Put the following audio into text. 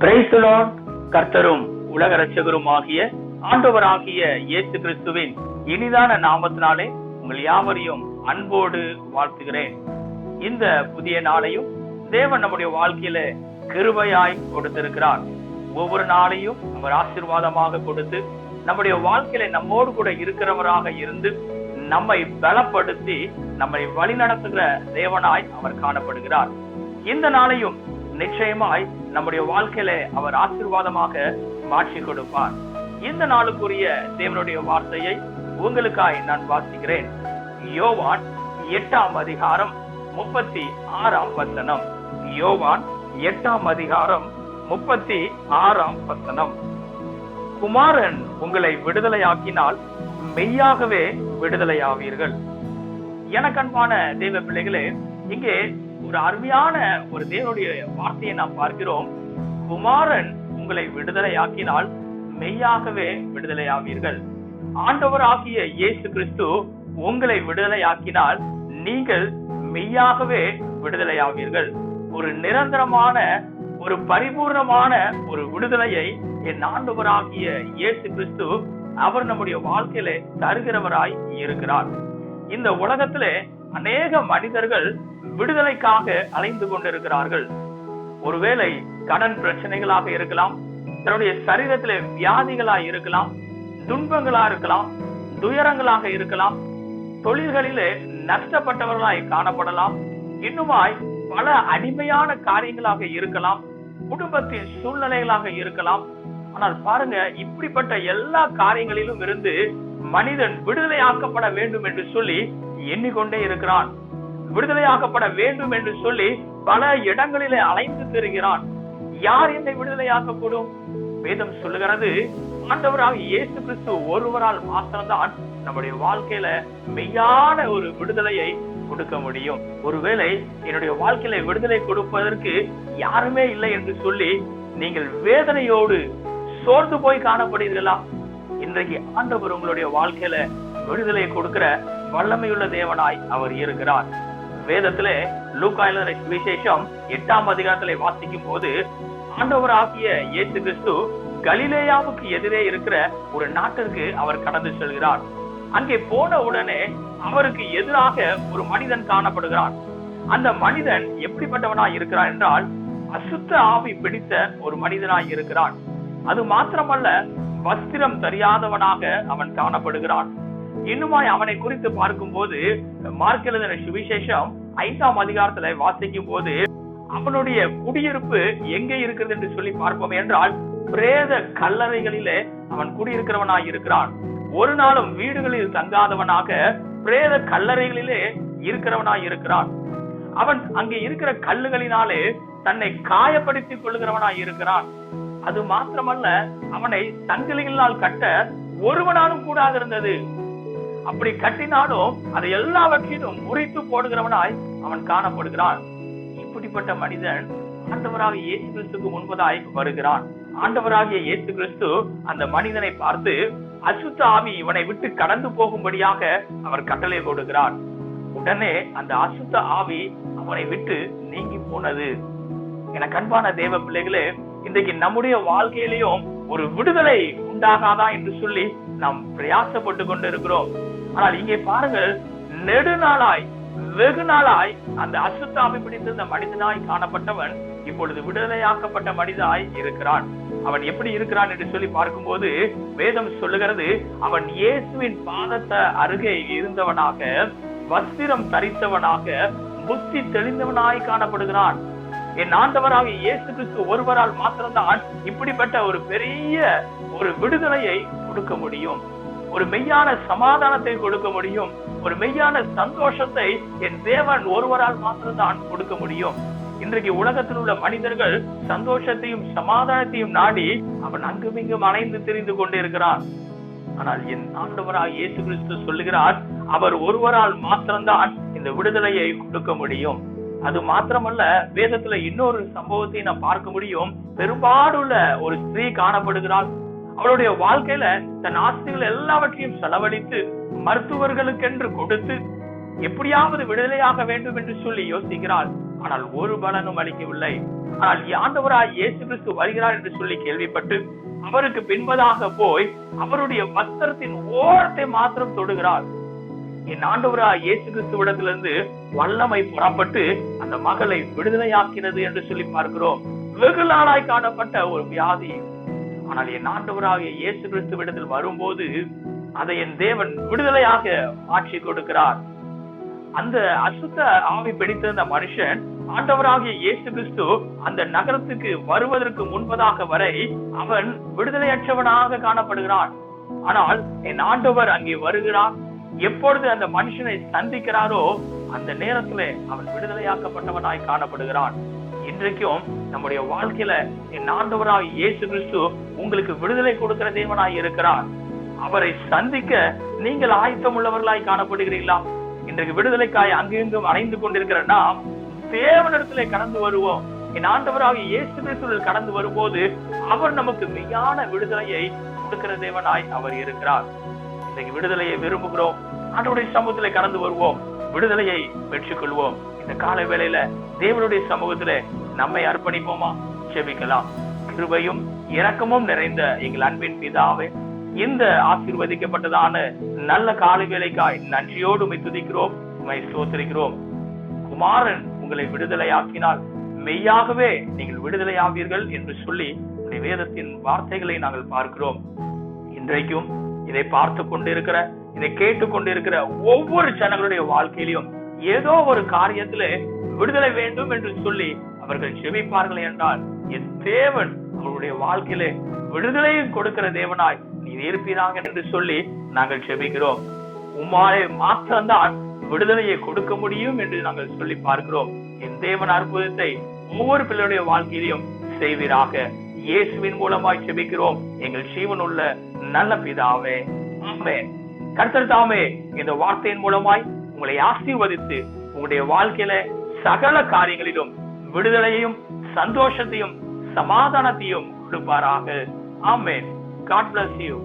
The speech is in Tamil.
Praise the Lord. கர்த்தரும் உலக இரட்சகருமாகிய ஆண்டவராகிய இயேசு கிறிஸ்துவின் இனிதான நாமத்தினாலே உங்கள் யாவரையும் அன்போடு வாழ்த்துகிறேன். இந்த புதிய நாளையும் தேவன் நம்முடைய வாழ்க்கையில கிருபையாய் கொடுத்திருக்கிறார். ஒவ்வொரு நாளையும் அவர் ஆசீர்வாதமாக கொடுத்து நம்முடைய வாழ்க்கையில நம்மோடு கூட இருக்கிறவராக இருந்து நம்மை பலப்படுத்தி நம்மை வழி நடத்துகிற தேவனாய் அவர் காணப்படுகிறார். இந்த நாளையும் நிச்சயமாய் நம்முடைய வாழ்க்கையில அவர் ஆசீர்வாதமாக மாற்றி கொடுப்பார். இந்த நாளுக்குரிய தேவனுடைய வார்த்தையை உங்களுக்காய் நான் வாசிக்கிறேன். யோவான் 8ஆம் அதிகாரம் 36ஆம் வசனம். யோவான் 8ஆம் அதிகாரம் 36ஆம் வசனம். குமாரன் உங்களை விடுதலையாக்கினால் மெய்யாகவே விடுதலையாவீர்கள். எனக்கன்பான தேவ பிள்ளைகளே, இங்கே ஒரு அருமையான ஒரு தேவனுடைய வார்த்தையை நாம் பார்க்கிறோம். குமாரன் உங்களை விடுதலையாக்கினால் மெய்யாகவே விடுதலையாவீர்கள். ஆண்டவராகிய இயேசு கிறிஸ்து உங்களை விடுதலையாக்கினால் நீங்கள் மெய்யாகவே விடுதலையாவீர்கள். ஒரு நிரந்தரமான, ஒரு பரிபூர்ணமான ஒரு விடுதலையை என் ஆண்டவராகிய இயேசு கிறிஸ்து அவர் நம்முடைய வாழ்க்கையில தருகிறவராய் இருக்கிறார். இந்த உலகத்திலே அநேக மனிதர்கள் விடுதலைக்காக அலைந்து கொண்டிருக்கிறார்கள். ஒருவேளை கடன் பிரச்சனைகளாக இருக்கலாம், தன்னுடைய சரீரத்திலே வியாதிகளாக இருக்கலாம், துன்பங்களா இருக்கலாம், துயரங்களாக இருக்கலாம், தொழில்களிலே நஷ்டப்பட்டவர்களாய் காணப்படலாம், இன்னுமாய் பல அடிமையான காரியங்களாக இருக்கலாம், குடும்பத்தின் சூழ்நிலைகளாக இருக்கலாம். ஆனால் பாருங்க, இப்படிப்பட்ட எல்லா காரியங்களிலும் இருந்து மனிதன் விடுதலையாக்கப்பட வேண்டும் என்று சொல்லி எண்ணிக்கொண்டே இருக்கிறான். விடுதலையாக்கப்பட வேண்டும் என்று சொல்லி பல இடங்களிலே அலைந்து திரிகிறான். யார் என்னை விடுதலையாக்கக்கூடும்? வேதம் சொல்லுகிறது, ஆண்டவராக இயேசு கிறிஸ்து ஒருவரால் மாத்திரம்தான் நம்முடைய வாழ்க்கையில மெய்யான ஒரு விடுதலையை கொடுக்க முடியும். ஒருவேளை என்னுடைய வாழ்க்கையில விடுதலை கொடுப்பதற்கு யாருமே இல்லை என்று சொல்லி நீங்கள் வேதனையோடு சோர்ந்து போய் காணப்படுகிறீர்களா? இன்றைக்கு ஆண்டவர் உங்களுடைய வாழ்க்கையில விடுதலை கொடுக்கிற வல்லமையுள்ள தேவனாய் அவர் இருக்கிறார். வேதத்திலே லூக்கா எழுதின சுவிசேஷம் 8ஆம் அதிகாரத்திலே வாசிக்கும் போது ஆண்டவராகிய இயேசு கிறிஸ்து கலிலேயாவுக்கு எதிரே இருக்கிற ஒரு நாட்டிற்கு அவர் கடந்து செல்கிறார். அங்கே போன உடனே அவருக்கு எதிராக ஒரு மனிதன் காணப்படுகிறான். அந்த மனிதன் எப்படிப்பட்டவனாய் இருக்கிறான் என்றால், அசுத்த ஆவி பிடித்த ஒரு மனிதனாய் இருக்கிறான். அது மாத்திரமல்ல, வஸ்திரம் தெரியாதவனாக அவன் காணப்படுகிறான். இன்னுமாய் அவனை குறித்து பார்க்கும் போது மார்க் எழுதின சுவிசேஷம் 5ஆம் அதிகாரத்துல வாசிக்கும் போது அவனுடைய குடியிருப்பு எங்கே இருக்கிறது என்று சொல்லி பார்ப்போம் என்றால், பிரேத கல்லறைகளிலே அவன் குடியிருக்கிறவனாய் இருக்கிறான். ஒரு நாளும் வீடுகளில் தங்காதவனாக பிரேத கல்லறைகளிலே இருக்கிறவனாய் இருக்கிறான். அவன் அங்கே இருக்கிற கல்லுகளினாலே தன்னை காயப்படுத்திக் கொள்ளுகிறவனாய் இருக்கிறான். அது மாத்திரமல்ல, அவனை சங்கிலிகளால் கட்ட ஒருவனாலும் கூடாது இருந்தது. அப்படி கட்டினாலும் அதை எல்லாவற்றையும் முறித்து போடுகிறவனாய் அவன் காணப்படுகிறான். இப்படிப்பட்ட மனிதன் ஆண்டவராகிய இயேசு கிறிஸ்துக்கு முன்பதாய் வருகிறான். ஆண்டவராகிய இயேசு கிறிஸ்து அந்த மனிதனை பார்த்து அசுத்த ஆவி இவனை விட்டு கடந்து போகும்படியாக அவர் கட்டளை கொடுக்கிறார். உடனே அந்த அசுத்த ஆவி அவனை விட்டு நீங்கி போனது. என அன்பான தேவ பிள்ளைகளே, இன்றைக்கு நம்முடைய வாழ்க்கையிலையும் ஒரு விடுதலை உண்டாகாதா என்று சொல்லி நாம் பிரயாசப்பட்டு கொண்டு இருக்கிறோம். ஆனால் இங்கே பாருங்கள், நெடுநாளாய் வெகு நாளாய் அந்த அசுத்த ஆவி பிடித்த மனிதனாய் காணப்பட்டவன் இப்பொழுது விடுதலையாக்கப்பட்ட மனிதனாய் இருக்கிறான். அவன் எப்படி இருக்கிறான் என்று சொல்லி பார்க்கும்போது வேதம் சொல்லுகிறது, அவன் இயேசுவின் பாதத்தை அருகே இருந்தவனாக, வஸ்திரம் தரித்தவனாக, புத்தி தெளிந்தவனாய் காணப்படுகிறான். என் ஆண்டவராக இயேசு கிறிஸ்து ஒருவரால் மாத்திரம்தான் இப்படிப்பட்ட ஒரு பெரிய ஒரு விடுதலையை கொடுக்க முடியும். ஒரு மெய்யான சமாதானத்தை கொடுக்க முடியும். ஒரு மெய்யான சந்தோஷத்தை என் தேவன் ஒருவரால் மாத்திரம்தான் கொடுக்க முடியும். இன்றைக்கு உலகத்தில் உள்ள மனிதர்கள் சந்தோஷத்தையும் சமாதானத்தையும் நாடி அவன் அங்குமிங்கும் அலைந்து திரிந்து கொண்டிருக்கிறான். ஆனால் என் ஆண்டவராக இயேசு கிறிஸ்து சொல்லுகிறார், அவர் ஒருவரால் மாத்திரம்தான் இந்த விடுதலையை கொடுக்க முடியும். அது மாத்திரமல்ல, வேதத்துல இன்னொரு சம்பவத்தை நாம் பார்க்க முடியும். பெரும்பாலுள்ள ஒரு ஸ்திரீ காணப்படுகிறாள். அவளுடைய வாழ்க்கையில தன் ஆஸ்திகள் எல்லாவற்றையும் செலவழித்து மருத்துவர்களுக்கென்று கொடுத்து எப்படியாவது விடுதலையாக வேண்டும் என்று சொல்லி யோசிக்கிறாள். ஆனால் ஒரு பலனும் அளிக்கவில்லை. ஆனால் ஆண்டவராய் இயேசு கிறிஸ்து வருகிறார் என்று சொல்லி கேள்விப்பட்டு அவருக்கு பின்பதாக போய் அவருடைய வஸ்திரத்தின் ஓரத்தை மாத்திரம் தொடுகிறார். என் ஆண்டவராய் இயேசு கிறிஸ்துவிடத்திலிருந்து வல்லமை புறப்பட்டு அந்த மகளை விடுதலையாக்கினது என்று சொல்லி பார்க்கிறோம். வெகு நாளாய் காணப்பட்ட ஒரு வியாதி, ஆனால் என் ஆண்டவராகிய இயேசு கிறிஸ்துவிடத்தில் வரும்போது அதை என் தேவன் விடுதலையாக மாற்றி கொடுக்கிறார். அந்த அசுத்த ஆவி பிடித்த மனுஷன் ஆண்டவராகிய இயேசு கிறிஸ்து அந்த நகரத்துக்கு வருவதற்கு முன்பதாக வரை அவன் விடுதலையற்றவனாக காணப்படுகிறான். ஆனால் என் ஆண்டவர் அங்கே வருகிறார். எப்பொழுது அந்த மனுஷனை சந்திக்கிறாரோ அந்த நேரத்துல அவன் விடுதலையாக்கப்பட்டவனாய் காணப்படுகிறான். இன்றைக்கும் நம்முடைய வாழ்க்கையில என் ஆண்டவராகிய இயேசு கிறிஸ்து உங்களுக்கு விடுதலை கொடுக்கிற தேவனாய் இருக்கிறார். அவரை சந்திக்க நீங்கள் ஆயத்தம் உள்ளவர்களாய் காணப்படுகிறீர்களா? இன்றைக்கு விடுதலைக்காய் அங்கெங்கும் அணைந்து கொண்டிருக்கிற நாம் தேவனிடத்திலே கடந்து வருவோம். என் ஆண்டவராகிய இயேசு கிறிஸ்துவில் கடந்து வரும்போது அவர் நமக்கு மெய்யான விடுதலையை கொடுக்கிற தேவனாய் அவர் இருக்கிறார். இன்றைக்கு விடுதலையை விரும்புகிறோம். ஆண்டவருடைய சமூகத்திலே கடந்து வருவோம், விடுதலையை பெற்றுக்கொள்வோம். இந்த காலை வேளையில தேவனுடைய சமூகத்திலே நம்மை அர்ப்பணிப்போமா? செபிக்கலாம். கிருபையும் இரக்கமும் நிறைந்த எங்கள் அன்பின் பிதாவே, இந்த ஆசீர்வதிக்கப்பட்டதான நல்ல காலை வேளைக்காய் நன்றியோடு உம்மை துதிக்கிறோம், உம்மை ஸ்தோத்திரிக்கிறோம். குமாரன் உங்களை விடுதலையாக்கினால் மெய்யாகவே நீங்கள் விடுதலையாவீர்கள் என்று சொல்லி உடைய வேதத்தின் வார்த்தைகளை நாங்கள் பார்க்கிறோம். இன்றைக்கும் இதை பார்த்து கொண்டிருக்கிற, இதை கேட்டுக் கொண்டிருக்கிற ஒவ்வொரு ஜனங்களுடைய வாழ்க்கையிலும் ஏதோ ஒரு காரியத்துல விடுதலை வேண்டும் என்று சொல்லி அவர்கள் செபிப்பார்கள் என்றால் என் தேவன் அவருடைய வாழ்க்கையில விடுதலையை கொடுக்கிற தேவனாய் நீர் இருப்பீராக என்று சொல்லி நாங்கள் செபிக்கிறோம். உம்மாலே மாத்திரம்தான் விடுதலையை கொடுக்க முடியும் என்று நாங்கள் சொல்லி பார்க்கிறோம். என் தேவன் அற்புதத்தை ஒவ்வொரு பிள்ளையுடைய வாழ்க்கையிலும் செய்வீராக. இயேசுவின் மூலமாய் செபிக்கிறோம் எங்கள் ஜீவன் உள்ள நல்ல பிதாவே, ஆமென். கர்த்தர் தாமே இந்த வார்த்தையின் மூலமாய் உங்களை ஆசீர்வதித்து உங்களுடைய வாழ்க்கையில சகல காரியங்களிலும் விடுதலையையும் சந்தோஷத்தையும் சமாதானத்தையும் கொடுப்பாராக. ஆமென். God bless you.